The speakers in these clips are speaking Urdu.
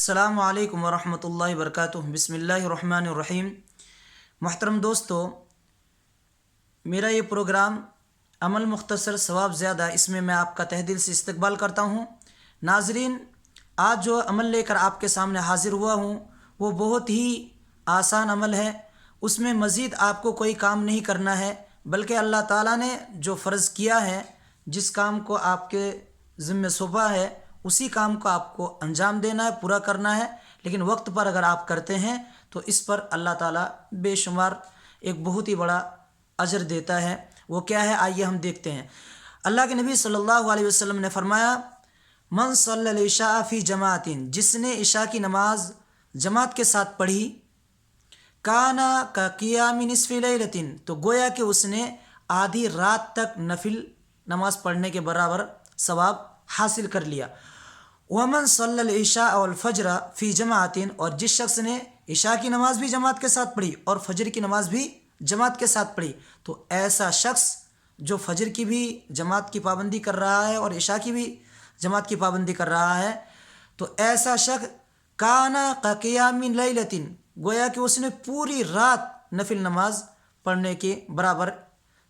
السلام علیکم ورحمۃ اللہ وبرکاتہ۔ بسم اللہ الرحمن الرحیم۔ محترم دوستو، میرا یہ پروگرام عمل مختصر ثواب زیادہ، اس میں آپ کا تہ دل سے استقبال کرتا ہوں۔ ناظرین، آج جو عمل لے کر آپ کے سامنے حاضر ہوا ہوں وہ بہت ہی آسان عمل ہے۔ اس میں مزید آپ کو کوئی کام نہیں کرنا ہے، بلکہ اللہ تعالیٰ نے جو فرض کیا ہے، جس کام کو آپ کے ذمہ سونپا ہے، اسی کام کو آپ کو انجام دینا ہے، پورا کرنا ہے۔ لیکن وقت پر اگر آپ کرتے ہیں تو اس پر اللہ تعالیٰ بے شمار ایک بہت ہی بڑا اجر دیتا ہے۔ وہ کیا ہے، آئیے ہم دیکھتے ہیں۔ اللہ کے نبی صلی اللہ علیہ وسلم نے فرمایا، من صلی العشاء فی جماعت، جس نے عشاء کی نماز جماعت کے ساتھ پڑھی، کانا کا قیام نصف لیلۃ، تو گویا کہ اس نے آدھی رات تک نفل نماز پڑھنے کے برابر ثواب حاصل کر لیا۔ ومن صلی العشاء والفجر فی جماعت، اور جس شخص نے عشاء کی نماز بھی جماعت کے ساتھ پڑھی اور فجر کی نماز بھی جماعت کے ساتھ پڑھی، تو ایسا شخص جو فجر کی بھی جماعت کی پابندی کر رہا ہے اور عشاء کی بھی جماعت کی پابندی کر رہا ہے، تو ایسا شخص کانا کا قیام لیلۃ، گویا کہ اس نے پوری رات نفل نماز پڑھنے کے برابر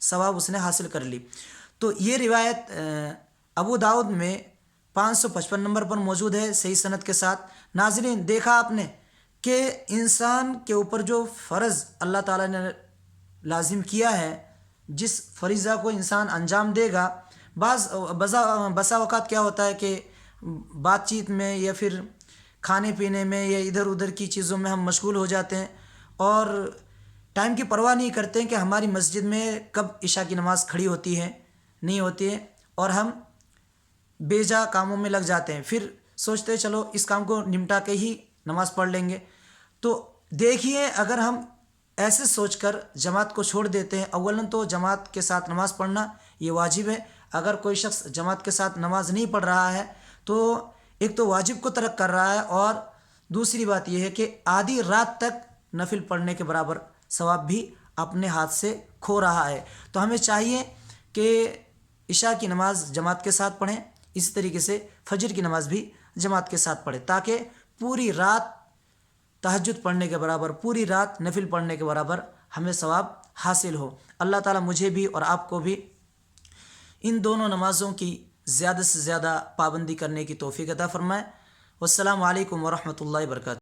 ثواب اس نے حاصل کر لی۔ تو یہ روایت ابو داؤد میں 555 نمبر پر موجود ہے، صحیح سند کے ساتھ۔ ناظرین، دیکھا آپ نے کہ انسان کے اوپر جو فرض اللہ تعالیٰ نے لازم کیا ہے، جس فریضہ کو انسان انجام دے گا، بسا اوقات کیا ہوتا ہے کہ بات چیت میں یا پھر کھانے پینے میں یا ادھر ادھر کی چیزوں میں ہم مشغول ہو جاتے ہیں اور ٹائم کی پرواہ نہیں کرتے ہیں کہ ہماری مسجد میں کب عشاء کی نماز کھڑی ہوتی ہے، نہیں ہوتی ہے، اور ہم بے جا کاموں میں لگ جاتے ہیں۔ پھر سوچتے ہیں چلو اس کام کو نمٹا کے ہی نماز پڑھ لیں گے۔ تو دیکھیے، اگر ہم ایسے سوچ کر جماعت کو چھوڑ دیتے ہیں، اولاً تو جماعت کے ساتھ نماز پڑھنا یہ واجب ہے۔ اگر کوئی شخص جماعت کے ساتھ نماز نہیں پڑھ رہا ہے تو ایک تو واجب کو ترک کر رہا ہے، اور دوسری بات یہ ہے کہ آدھی رات تک نفل پڑھنے کے برابر ثواب بھی اپنے ہاتھ سے کھو رہا ہے۔ تو ہمیں چاہیے کہ عشاء کی نماز جماعت کے ساتھ پڑھیں، اسی طریقے سے فجر کی نماز بھی جماعت کے ساتھ پڑھیں، تاکہ پوری رات تہجد پڑھنے کے برابر، پوری رات نفل پڑھنے کے برابر ہمیں ثواب حاصل ہو۔ اللہ تعالیٰ مجھے بھی اور آپ کو بھی ان دونوں نمازوں کی زیادہ سے زیادہ پابندی کرنے کی توفیق عطا فرمائے۔ والسلام علیکم ورحمۃ اللہ وبرکاتہ۔